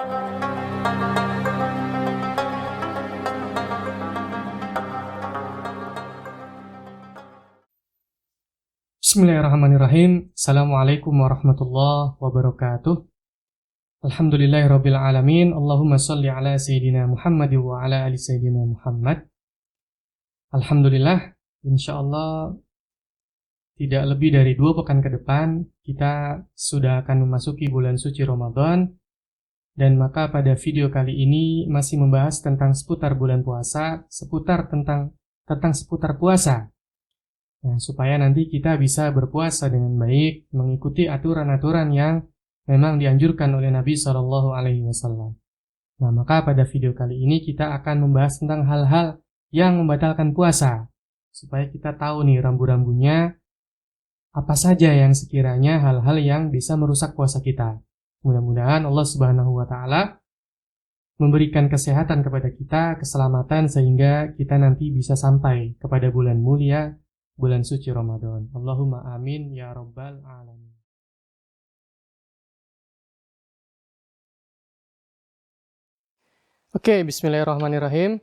Bismillahirrahmanirrahim. Assalamualaikum warahmatullahi wabarakatuh. Alhamdulillahirabbil alamin. Allahumma shalli ala sayyidina Muhammad wa ala ali sayyidina Muhammad. Alhamdulillah, insyaallah tidak lebih dari 2 pekan ke depan kita sudah akan memasuki bulan suci Ramadan. Dan maka pada video kali ini masih membahas tentang seputar bulan puasa, tentang seputar puasa. Nah, supaya nanti kita bisa berpuasa dengan baik, mengikuti aturan-aturan yang memang dianjurkan oleh Nabi SAW. Nah, maka pada video kali ini kita akan membahas tentang hal-hal yang membatalkan puasa, supaya kita tahu nih rambu-rambunya, apa saja yang sekiranya hal-hal yang bisa merusak puasa kita. Mudah-mudahan Allah Subhanahu wa Ta'ala memberikan kesehatan kepada kita, keselamatan, sehingga kita nanti bisa sampai kepada bulan mulia, bulan suci Ramadan. Allahumma amin ya rabbal alamin. Oke, bismillahirrahmanirrahim.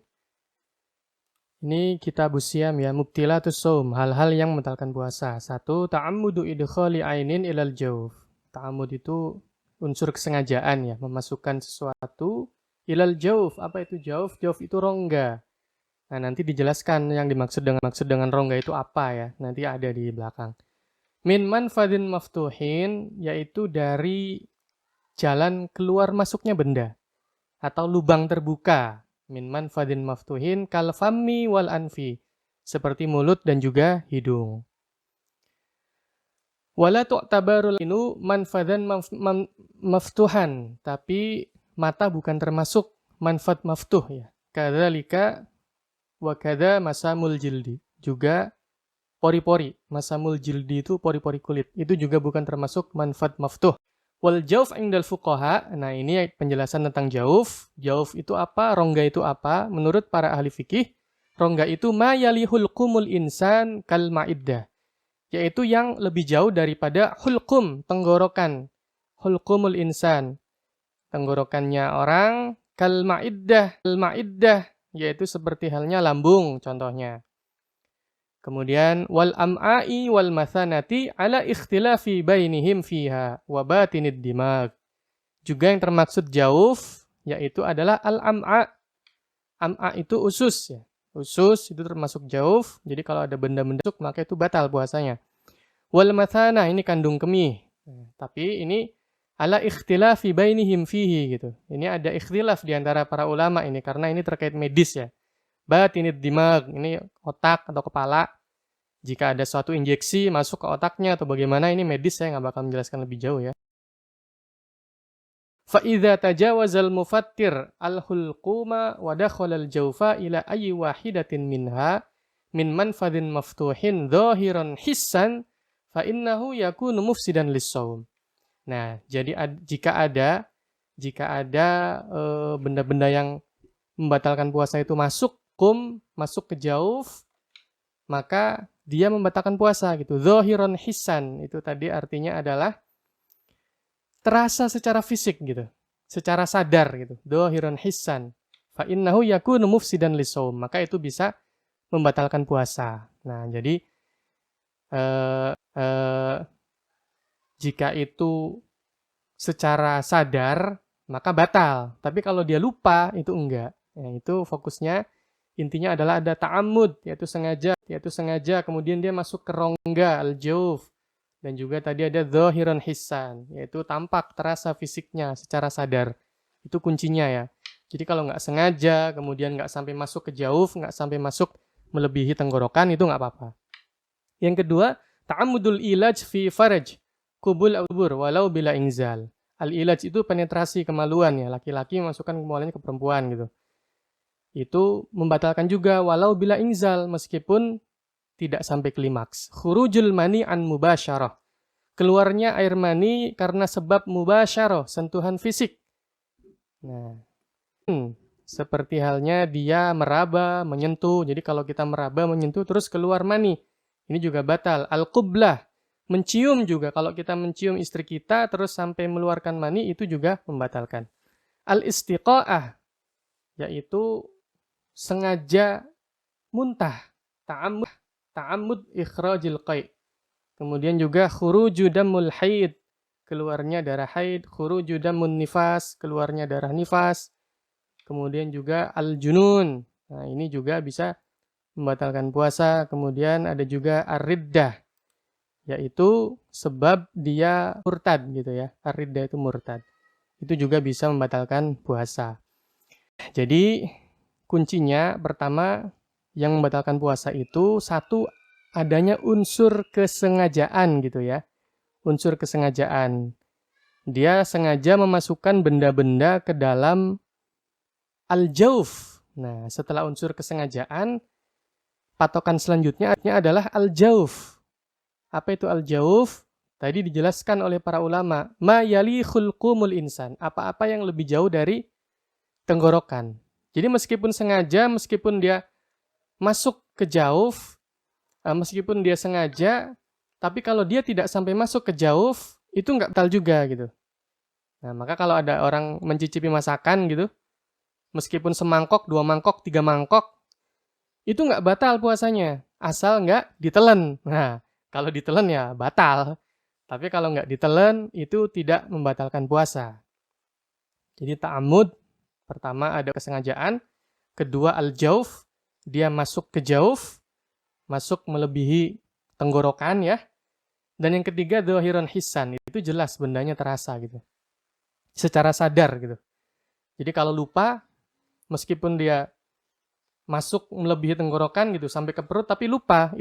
Ini kitab Siyam ya, Mubtilatus Shaum, hal-hal yang membatalkan puasa. 1. Ta'ammudu idkhali ainin ilal jawf. Ta'ammud itu unsur kesengajaan ya, memasukkan sesuatu ilal jawf. Apa itu jawf? Jawf itu rongga. Nah, nanti dijelaskan yang dimaksud dengan rongga itu apa ya. Nanti ada di belakang. Min manfadin maftuhin, yaitu dari jalan keluar masuknya benda atau lubang terbuka. Min manfadin maftuhin kal fammi wal anfi, seperti mulut dan juga hidung. Wala tu'tabarul inu manfadan maftuhan, tapi mata bukan termasuk manfad maftuh ya. Kadzalika wa kadza masamul jildi, juga pori-pori. Masamul jildi itu pori-pori kulit, itu juga bukan termasuk manfad maftuh. Wal jauf indal fuqaha, nah ini penjelasan tentang jauf. Jauf itu apa? Rongga itu apa? Menurut para ahli fikih, rongga itu ma yalihul qumul insan kal ma'iddah, yaitu yang lebih jauh daripada hulqum, tenggorokan. Hulqumul insan, tenggorokannya orang, kal ma'iddah, yaitu seperti halnya lambung contohnya. Kemudian wal am'ai wal mathanati ala ikhtilafi bainihim fiha wa batinid dimag. Juga yang termaksud jauf yaitu adalah al am'a. Am'a itu usus ya. Usus itu termasuk jauf. Jadi kalau ada benda-benda masuk maka itu batal puasanya. Wal mathana ini kandung kemih. Tapi ini ala ikhtilafi bainihim fihi gitu. Ini ada ikhtilaf di antara para ulama ini karena ini terkait medis ya. Batinid dimag, ini otak atau kepala. Jika ada suatu injeksi masuk ke otaknya atau bagaimana, ini medis, saya nggak bakal menjelaskan lebih jauh ya. Fa'idha tajawazal mufattir al-hulquma wa dakhalal jawfa ila ayyi wahidatin minha min manfadin maftuhin dhahiran hissan fa innahu yakunu mufsidan lis-shaum. Nah, jadi jika ada benda-benda yang membatalkan puasa itu masuk ke jauf, maka dia membatalkan puasa gitu. Dhahiran hissan itu tadi artinya adalah terasa secara fisik gitu, secara sadar gitu. Dhahiran hissan fa innahu yakunu mufsidan lis-shaum, maka itu bisa membatalkan puasa. Nah, jadi jika itu secara sadar maka batal, tapi kalau dia lupa itu enggak. Ya, itu fokusnya intinya adalah ada ta'ammud, yaitu sengaja, kemudian dia masuk ke rongga al-jawf, dan juga tadi ada dhahiran hissan, yaitu tampak terasa fisiknya secara sadar. Itu kuncinya ya. Jadi kalau nggak sengaja, kemudian nggak sampai masuk ke jawf, nggak sampai masuk melebihi tenggorokan, itu nggak apa-apa. Yang kedua, ta'ammudul ilaj fi faraj kubul al-ubur walau bila inzal. Al-ilaj itu penetrasi kemaluan ya, laki-laki masukkan kemaluannya ke perempuan gitu. Itu membatalkan juga walau bila inzal, meskipun tidak sampai klimaks. Khurujul mani an mubasyarah, keluarnya air mani karena sebab mubasyarah, sentuhan fisik. Nah, seperti halnya dia meraba, menyentuh. Jadi kalau kita meraba, menyentuh terus keluar mani, ini juga batal. Al-qublah, mencium juga. Kalau kita mencium istri kita terus sampai mengeluarkan mani, itu juga membatalkan. Al-istiqa'ah, yaitu sengaja muntah, ta'ammud ikhrajil qai'. Kemudian juga khuruju damul haid, keluarnya darah haid, khuruju damun nifas, keluarnya darah nifas. Kemudian juga al-junun. Nah, ini juga bisa membatalkan puasa. Kemudian ada juga ar-riddah, yaitu sebab dia murtad gitu ya. Ar-riddah itu murtad. Itu juga bisa membatalkan puasa. Jadi kuncinya pertama yang membatalkan puasa itu satu, adanya unsur kesengajaan gitu ya. Unsur kesengajaan. Dia sengaja memasukkan benda-benda ke dalam al-jauf. Nah, setelah unsur kesengajaan, patokan selanjutnya adalah al-jauf. Apa itu al-jauf? Tadi dijelaskan oleh para ulama, ma yali khulqumul insan. Apa-apa yang lebih jauh dari tenggorokan. Jadi meskipun sengaja, meskipun dia masuk ke jauf, meskipun dia sengaja, tapi kalau dia tidak sampai masuk ke jauf, itu nggak batal juga gitu. Nah, maka kalau ada orang mencicipi masakan gitu, meskipun semangkok, 2 mangkok, 3 mangkok, itu nggak batal puasanya, asal nggak ditelen. Nah, kalau ditelen ya batal. Tapi kalau nggak ditelen, itu tidak membatalkan puasa. Jadi ta'amud, pertama ada kesengajaan, kedua al-jauf, dia masuk ke jauf, masuk melebihi tenggorokan ya. Dan yang ketiga dhahiran hissan, itu jelas bendanya terasa gitu. Secara sadar gitu. Jadi kalau lupa, meskipun dia masuk melebihi tenggorokan gitu sampai ke perut tapi lupa,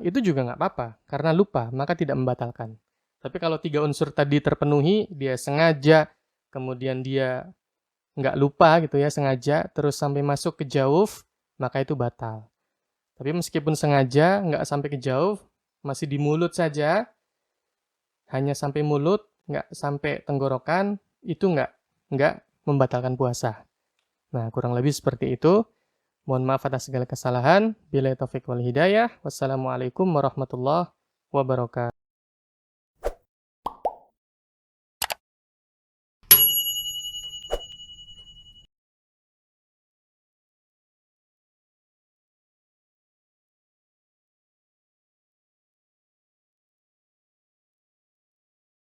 itu juga nggak apa-apa karena lupa, maka tidak membatalkan. Tapi kalau 3 unsur tadi terpenuhi, dia sengaja, kemudian dia nggak lupa gitu ya, sengaja, terus sampai masuk ke jauf, maka itu batal. Tapi meskipun sengaja, nggak sampai ke jauf, masih di mulut saja, hanya sampai mulut, nggak sampai tenggorokan, itu nggak membatalkan puasa. Nah, kurang lebih seperti itu. Mohon maaf atas segala kesalahan. Billahi taufiq wal hidayah. Wassalamualaikum warahmatullahi wabarakatuh.